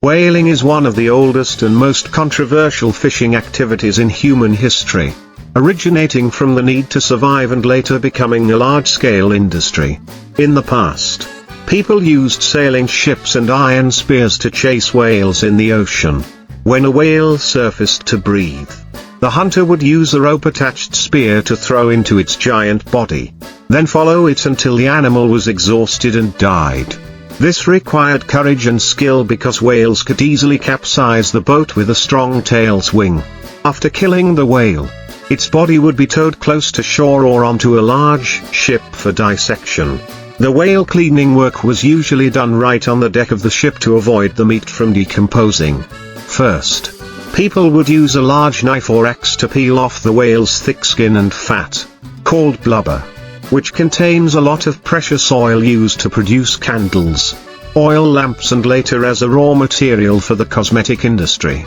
Whaling is one of the oldest and most controversial fishing activities in human history, originating from the need to survive and later becoming a large-scale industry. In the past, people used sailing ships and iron spears to chase whales in the ocean. When a whale surfaced to breathe, the hunter would use a rope-attached spear to throw into its giant body, then follow it until the animal was exhausted and died. This required courage and skill because whales could easily capsize the boat with a strong tail's wing. After killing the whale, its body would be towed close to shore or onto a large ship for dissection. The whale cleaning work was usually done right on the deck of the ship to avoid the meat from decomposing. First, people would use a large knife or axe to peel off the whale's thick skin and fat, called blubber, which contains a lot of precious oil used to produce candles, oil lamps and later as a raw material for the cosmetic industry.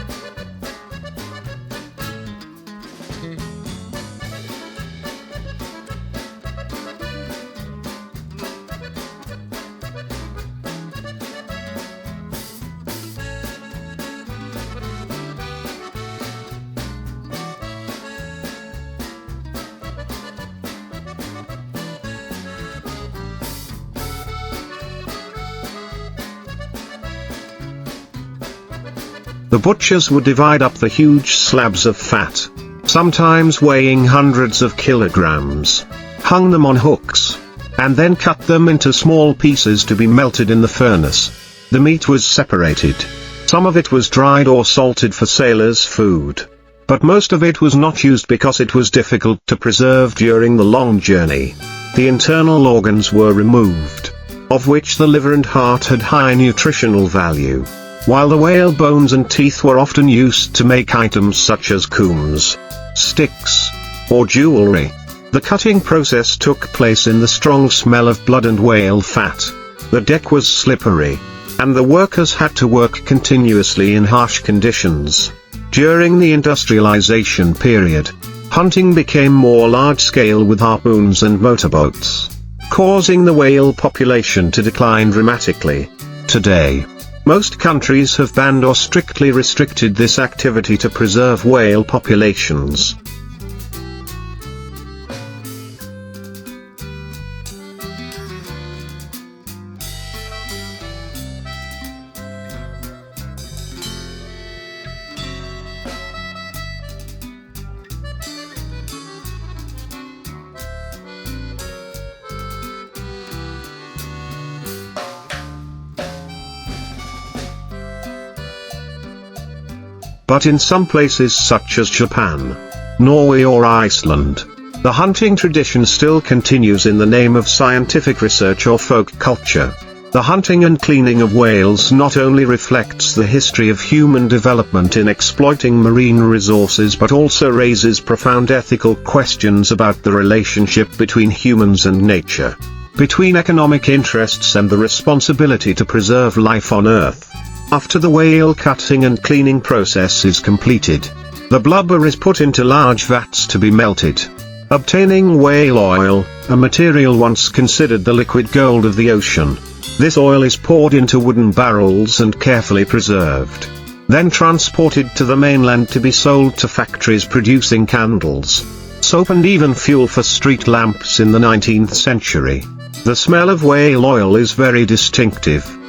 The butchers would divide up the huge slabs of fat, sometimes weighing hundreds of kilograms, hung them on hooks, and then cut them into small pieces to be melted in the furnace. The meat was separated. Some of it was dried or salted for sailors' food, but most of it was not used because it was difficult to preserve during the long journey. The internal organs were removed, of which the liver and heart had high nutritional value, while the whale bones and teeth were often used to make items such as combs, sticks, or jewelry. The cutting process took place in the strong smell of blood and whale fat. The deck was slippery, and the workers had to work continuously in harsh conditions. During the industrialization period, hunting became more large-scale with harpoons and motorboats, causing the whale population to decline dramatically. Today, most countries have banned or strictly restricted this activity to preserve whale populations. But in some places such as Japan, Norway or Iceland, the hunting tradition still continues in the name of scientific research or folk culture. The hunting and cleaning of whales not only reflects the history of human development in exploiting marine resources but also raises profound ethical questions about the relationship between humans and nature, between economic interests and the responsibility to preserve life on Earth. After the whale cutting and cleaning process is completed, the blubber is put into large vats to be melted, obtaining whale oil, a material once considered the liquid gold of the ocean. This oil is poured into wooden barrels and carefully preserved, then transported to the mainland to be sold to factories producing candles, soap and even fuel for street lamps in the 19th century. The smell of whale oil is very distinctive.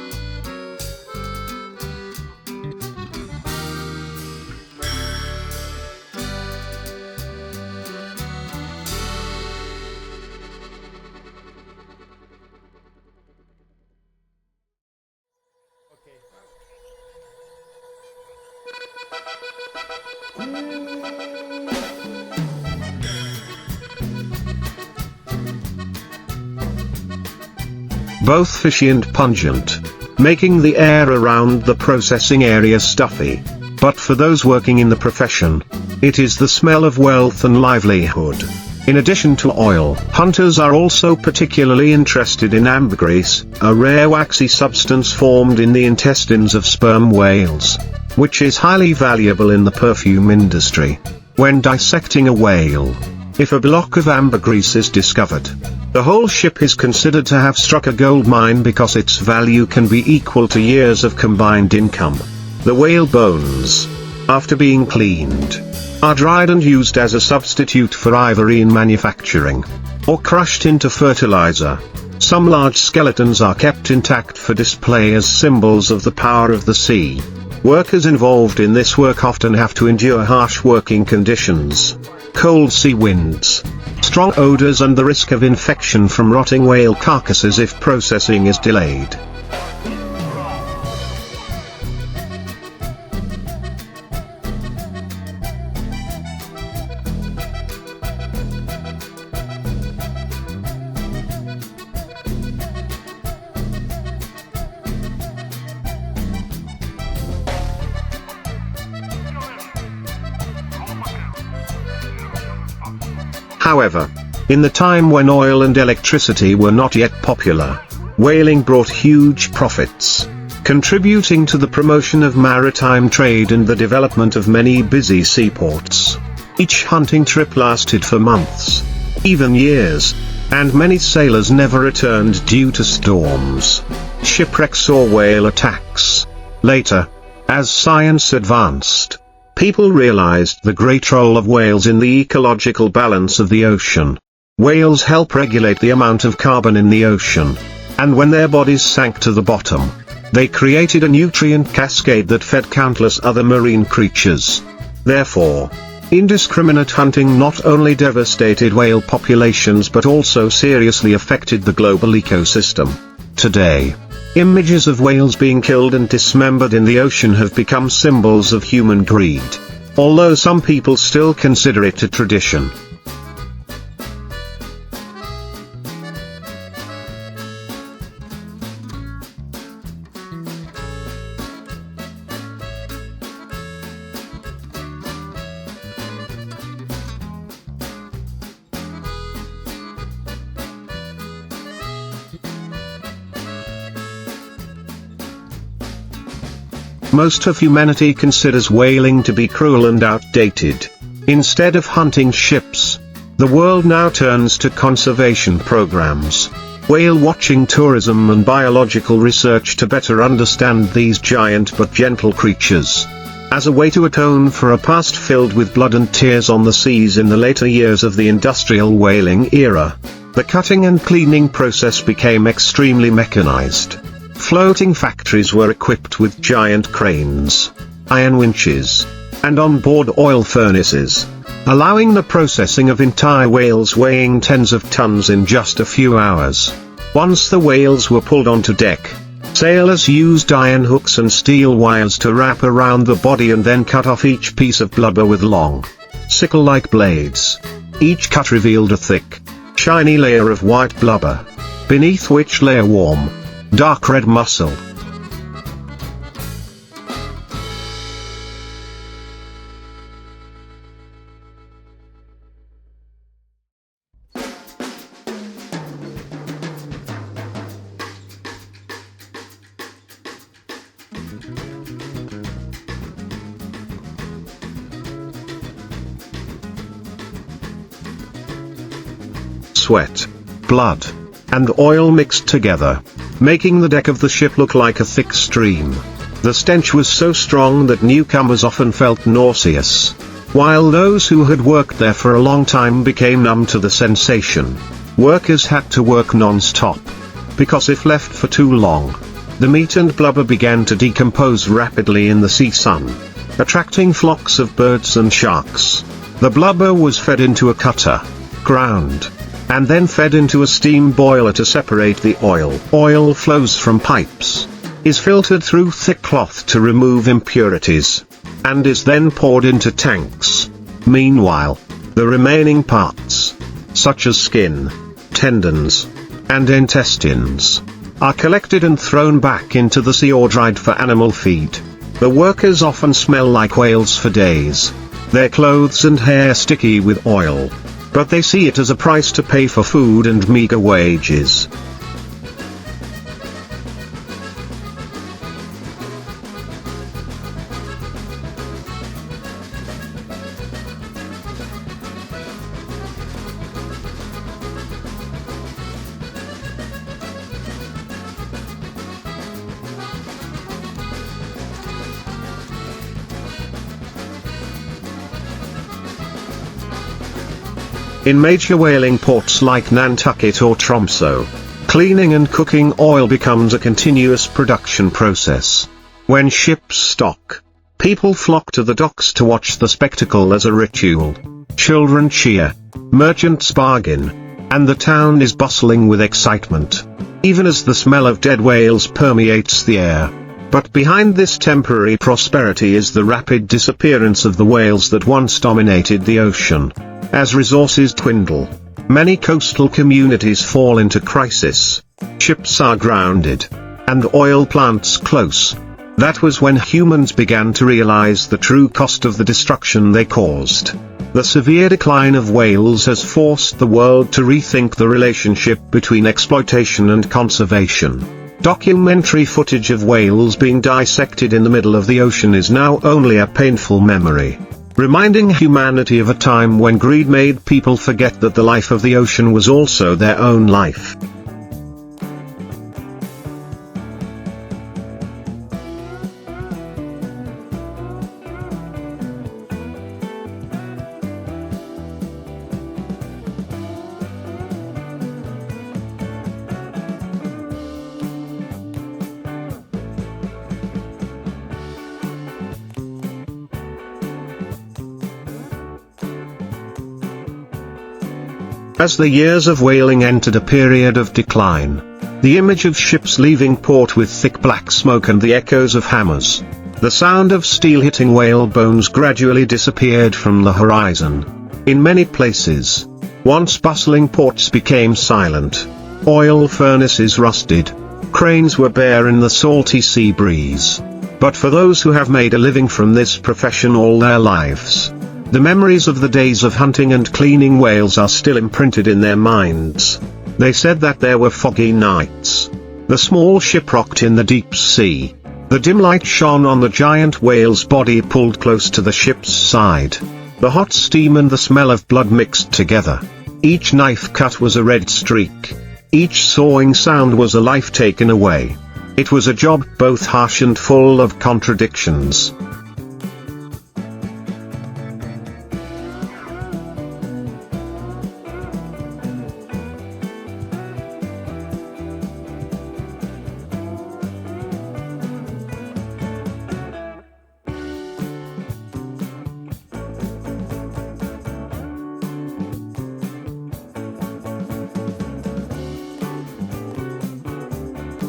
Both fishy and pungent, making the air around the processing area stuffy. But for those working in the profession, it is the smell of wealth and livelihood. In addition to oil, hunters are also particularly interested in ambergris, a rare waxy substance formed in the intestines of sperm whales, which is highly valuable in the perfume industry. When dissecting a whale, if a block of ambergris is discovered, the whole ship is considered to have struck a gold mine because its value can be equal to years of combined income. The whale bones, after being cleaned, are dried and used as a substitute for ivory in manufacturing, or crushed into fertilizer. Some large skeletons are kept intact for display as symbols of the power of the sea. Workers involved in this work often have to endure harsh working conditions, cold sea winds, strong odors and the risk of infection from rotting whale carcasses if processing is delayed. However, in the time when oil and electricity were not yet popular, whaling brought huge profits, contributing to the promotion of maritime trade and the development of many busy seaports. Each hunting trip lasted for months, even years, and many sailors never returned due to storms, shipwrecks or whale attacks. Later, as science advanced, people realized the great role of whales in the ecological balance of the ocean. Whales help regulate the amount of carbon in the ocean, and when their bodies sank to the bottom, they created a nutrient cascade that fed countless other marine creatures. Therefore, indiscriminate hunting not only devastated whale populations but also seriously affected the global ecosystem. Today, images of whales being killed and dismembered in the ocean have become symbols of human greed, although some people still consider it a tradition. Most of humanity considers whaling to be cruel and outdated. Instead of hunting ships, the world now turns to conservation programs, whale watching tourism and biological research to better understand these giant but gentle creatures. As a way to atone for a past filled with blood and tears on the seas in the later years of the industrial whaling era, the cutting and cleaning process became extremely mechanized. Floating factories were equipped with giant cranes, iron winches, and on-board oil furnaces, allowing the processing of entire whales weighing tens of tons in just a few hours. Once the whales were pulled onto deck, sailors used iron hooks and steel wires to wrap around the body and then cut off each piece of blubber with long, sickle-like blades. Each cut revealed a thick, shiny layer of white blubber, beneath which lay a warm, dark red muscle. Sweat, blood, and oil mixed together, making the deck of the ship look like a thick stream. The stench was so strong that newcomers often felt nauseous, while those who had worked there for a long time became numb to the sensation. Workers had to work non-stop, because if left for too long, the meat and blubber began to decompose rapidly in the sea sun, attracting flocks of birds and sharks. The blubber was fed into a cutter, ground, and then fed into a steam boiler to separate the oil. Oil flows from pipes, is filtered through thick cloth to remove impurities, and is then poured into tanks. Meanwhile, the remaining parts, such as skin, tendons, and intestines, are collected and thrown back into the sea or dried for animal feed. The workers often smell like whales for days, their clothes and hair sticky with oil, but they see it as a price to pay for food and meager wages. In major whaling ports like Nantucket or Tromsø, cleaning and cooking oil becomes a continuous production process. When ships dock, people flock to the docks to watch the spectacle as a ritual. Children cheer, merchants bargain, and the town is bustling with excitement, even as the smell of dead whales permeates the air. But behind this temporary prosperity is the rapid disappearance of the whales that once dominated the ocean. As resources dwindle, many coastal communities fall into crisis. Ships are grounded, and oil plants close. That was when humans began to realize the true cost of the destruction they caused. The severe decline of whales has forced the world to rethink the relationship between exploitation and conservation. Documentary footage of whales being dissected in the middle of the ocean is now only a painful memory, reminding humanity of a time when greed made people forget that the life of the ocean was also their own life. As the years of whaling entered a period of decline, the image of ships leaving port with thick black smoke and the echoes of hammers, the sound of steel hitting whale bones gradually disappeared from the horizon. In many places, once bustling ports became silent. Oil furnaces rusted. Cranes were bare in the salty sea breeze. But for those who have made a living from this profession all their lives, the memories of the days of hunting and cleaning whales are still imprinted in their minds. They said that there were foggy nights. The small ship rocked in the deep sea. The dim light shone on the giant whale's body pulled close to the ship's side. The hot steam and the smell of blood mixed together. Each knife cut was a red streak. Each sawing sound was a life taken away. It was a job both harsh and full of contradictions.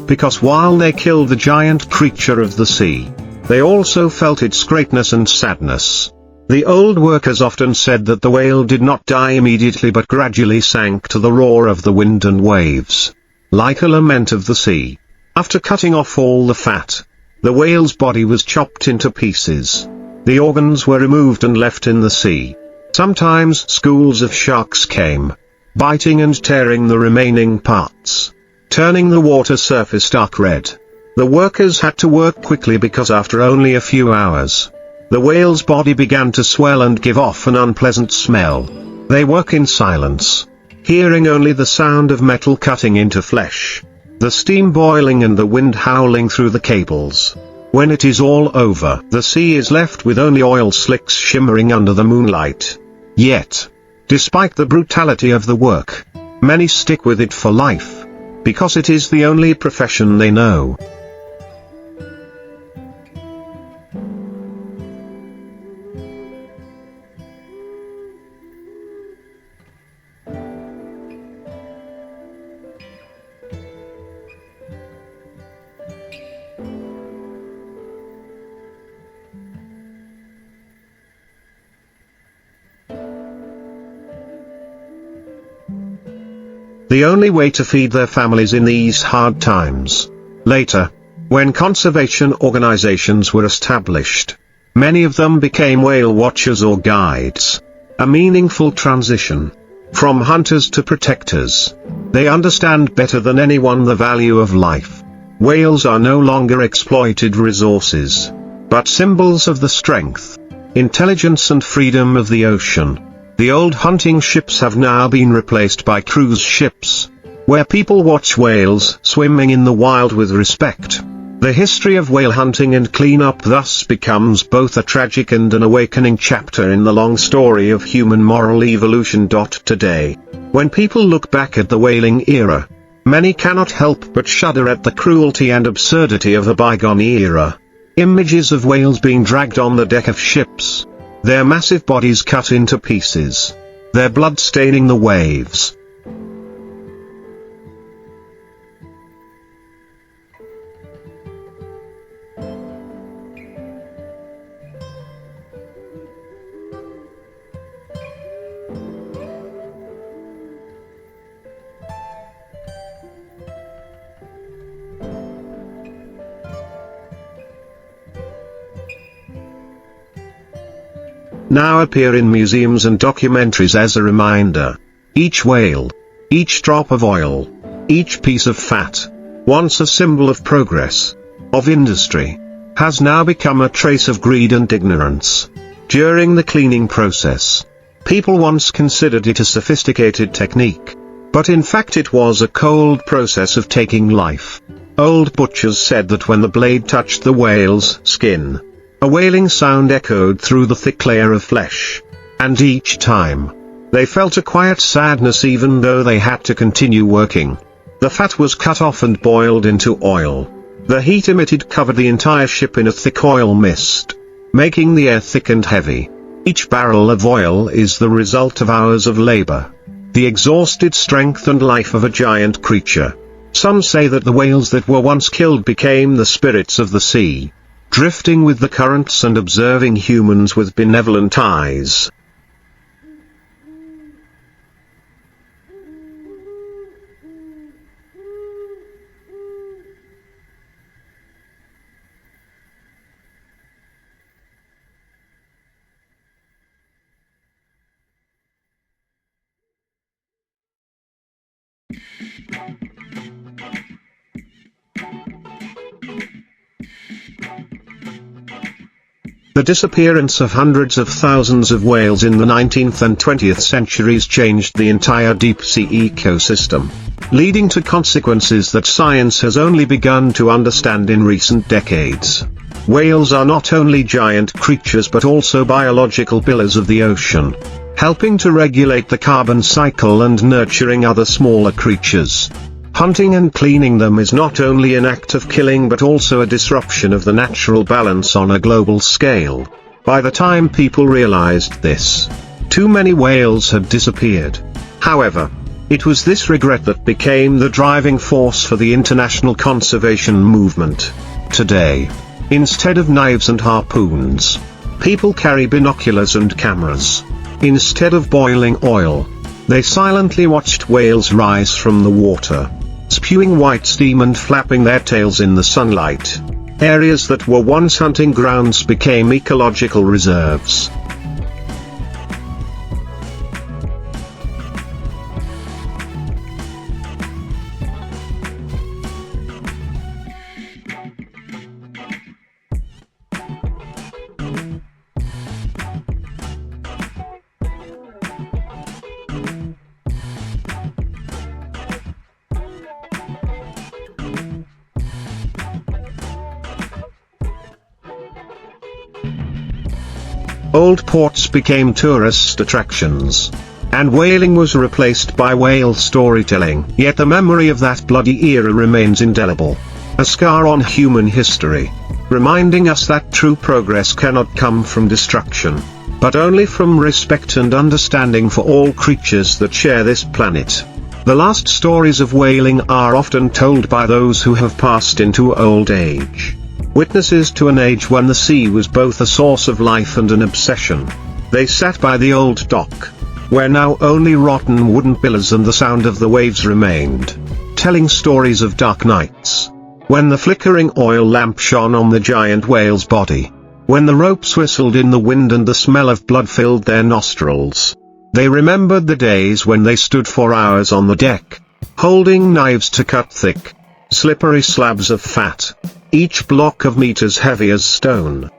Because while they killed the giant creature of the sea, they also felt its greatness and sadness. The old workers often said that the whale did not die immediately but gradually sank to the roar of the wind and waves, like a lament of the sea. After cutting off all the fat, the whale's body was chopped into pieces. The organs were removed and left in the sea. Sometimes schools of sharks came, biting and tearing the remaining parts, turning the water surface dark red. The workers had to work quickly because after only a few hours, the whale's body began to swell and give off an unpleasant smell. They work in silence, hearing only the sound of metal cutting into flesh, the steam boiling and the wind howling through the cables. When it is all over, the sea is left with only oil slicks shimmering under the moonlight. Yet, despite the brutality of the work, many stick with it for life, because it is the only profession they know. The only way to feed their families in these hard times. Later, when conservation organizations were established, many of them became whale watchers or guides. A meaningful transition. From hunters to protectors. They understand better than anyone the value of life. Whales are no longer exploited resources, but symbols of the strength, intelligence and freedom of the ocean. The old hunting ships have now been replaced by cruise ships, where people watch whales swimming in the wild with respect. The history of whale hunting and cleanup thus becomes both a tragic and an awakening chapter in the long story of human moral evolution. Today, when people look back at the whaling era, many cannot help but shudder at the cruelty and absurdity of a bygone era. Images of whales being dragged on the deck of ships, their massive bodies cut into pieces, their blood staining the waves. Now appear in museums and documentaries as a reminder. Each whale, each drop of oil, each piece of fat, once a symbol of progress, of industry, has now become a trace of greed and ignorance. During the cleaning process, people once considered it a sophisticated technique, but in fact it was a cold process of taking life. Old butchers said that when the blade touched the whale's skin, a wailing sound echoed through the thick layer of flesh, and each time, they felt a quiet sadness even though they had to continue working. The fat was cut off and boiled into oil. The heat emitted covered the entire ship in a thick oil mist, making the air thick and heavy. Each barrel of oil is the result of hours of labor, the exhausted strength and life of a giant creature. Some say that the whales that were once killed became the spirits of the sea, drifting with the currents and observing humans with benevolent eyes. The disappearance of hundreds of thousands of whales in the 19th and 20th centuries changed the entire deep-sea ecosystem, leading to consequences that science has only begun to understand in recent decades. Whales are not only giant creatures but also biological pillars of the ocean, helping to regulate the carbon cycle and nurturing other smaller creatures. Hunting and cleaning them is not only an act of killing but also a disruption of the natural balance on a global scale. By the time people realized this, too many whales had disappeared. However, it was this regret that became the driving force for the international conservation movement. Today, instead of knives and harpoons, people carry binoculars and cameras. Instead of boiling oil, they silently watched whales rise from the water, spewing white steam and flapping their tails in the sunlight. Areas that were once hunting grounds became ecological reserves. Old ports became tourist attractions, and whaling was replaced by whale storytelling. Yet the memory of that bloody era remains indelible, a scar on human history, reminding us that true progress cannot come from destruction, but only from respect and understanding for all creatures that share this planet. The last stories of whaling are often told by those who have passed into old age, witnesses to an age when the sea was both a source of life and an obsession. They sat by the old dock, where now only rotten wooden pillars and the sound of the waves remained, telling stories of dark nights, when the flickering oil lamp shone on the giant whale's body, when the ropes whistled in the wind and the smell of blood filled their nostrils. They remembered the days when they stood for hours on the deck, holding knives to cut thick, slippery slabs of fat, each block of meat as heavy as stone.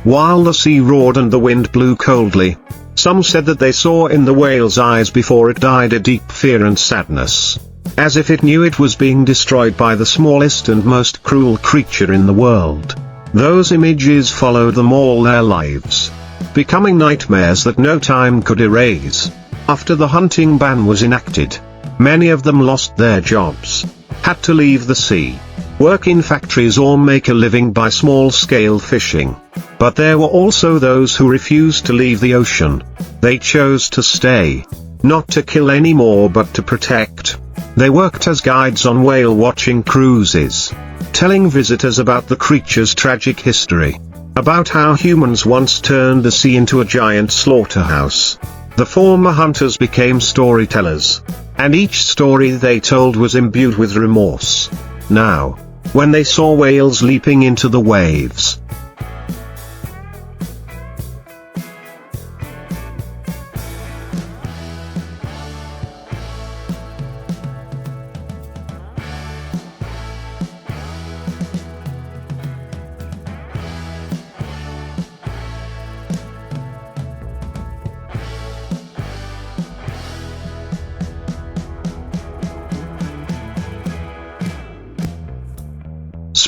while the sea roared and the wind blew coldly. Some said that they saw in the whale's eyes before it died a deep fear and sadness, as if it knew it was being destroyed by the smallest and most cruel creature in the world. Those images followed them all their lives, becoming nightmares that no time could erase. After the hunting ban was enacted, many of them lost their jobs, had to leave the sea, work in factories or make a living by small-scale fishing. But there were also those who refused to leave the ocean. They chose to stay, not to kill anymore but to protect. They worked as guides on whale-watching cruises, telling visitors about the creature's tragic history, about how humans once turned the sea into a giant slaughterhouse. The former hunters became storytellers, and each story they told was imbued with remorse. Now, when they saw whales leaping into the waves,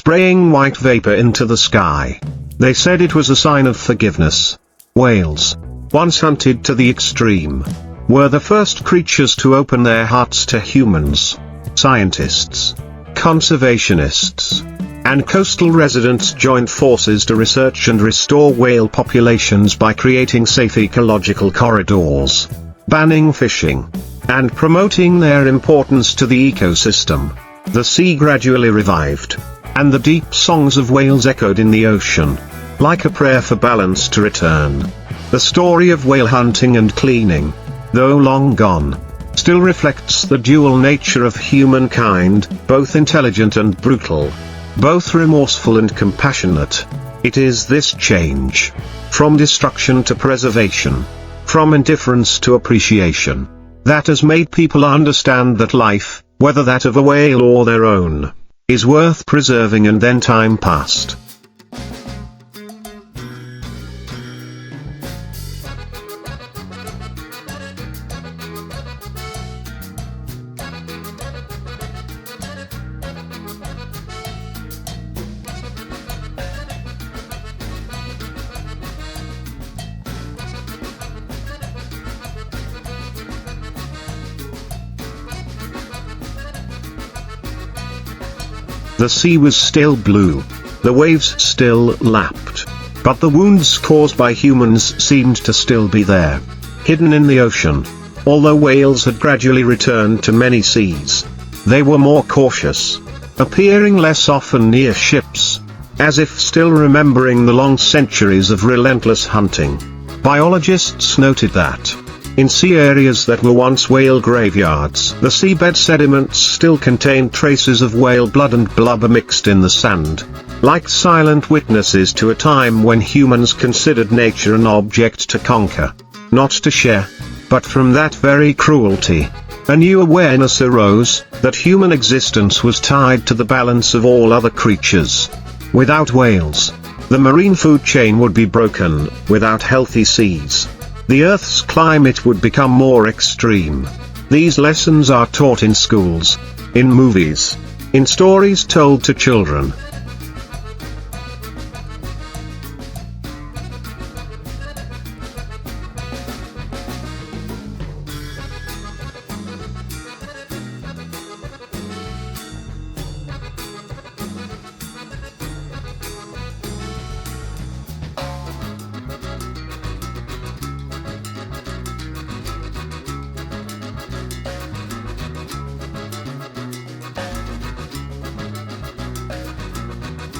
spraying white vapor into the sky. They said it was a sign of forgiveness. Whales, once hunted to the extreme, were the first creatures to open their hearts to humans. Scientists, conservationists, and coastal residents joined forces to research and restore whale populations by creating safe ecological corridors, banning fishing, and promoting their importance to the ecosystem. The sea gradually revived, and the deep songs of whales echoed in the ocean, like a prayer for balance to return. The story of whale hunting and cleaning, though long gone, still reflects the dual nature of humankind, both intelligent and brutal, both remorseful and compassionate. It is this change, from destruction to preservation, from indifference to appreciation, that has made people understand that life, whether that of a whale or their own, is worth preserving and then time past. The sea was still blue, the waves still lapped, but the wounds caused by humans seemed to still be there, hidden in the ocean. Although whales had gradually returned to many seas, they were more cautious, appearing less often near ships, as if still remembering the long centuries of relentless hunting. Biologists noted that, in sea areas that were once whale graveyards, the seabed sediments still contained traces of whale blood and blubber mixed in the sand, like silent witnesses to a time when humans considered nature an object to conquer, not to share. But from that very cruelty, a new awareness arose, that human existence was tied to the balance of all other creatures. Without whales, the marine food chain would be broken. Without healthy seas, the Earth's climate would become more extreme. These lessons are taught in schools, in movies, in stories told to children.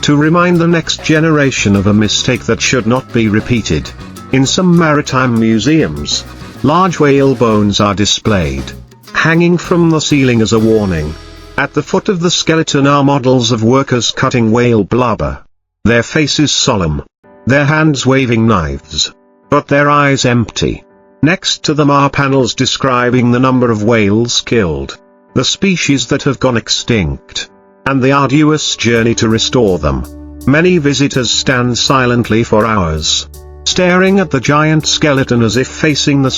To remind the next generation of a mistake that should not be repeated. In some maritime museums, large whale bones are displayed, hanging from the ceiling as a warning. At the foot of the skeleton are models of workers cutting whale blubber. Their faces solemn, their hands waving knives, but their eyes empty. Next to them are panels describing the number of whales killed, the species that have gone extinct, and the arduous journey to restore them. Many visitors stand silently for hours, staring at the giant skeleton as if facing the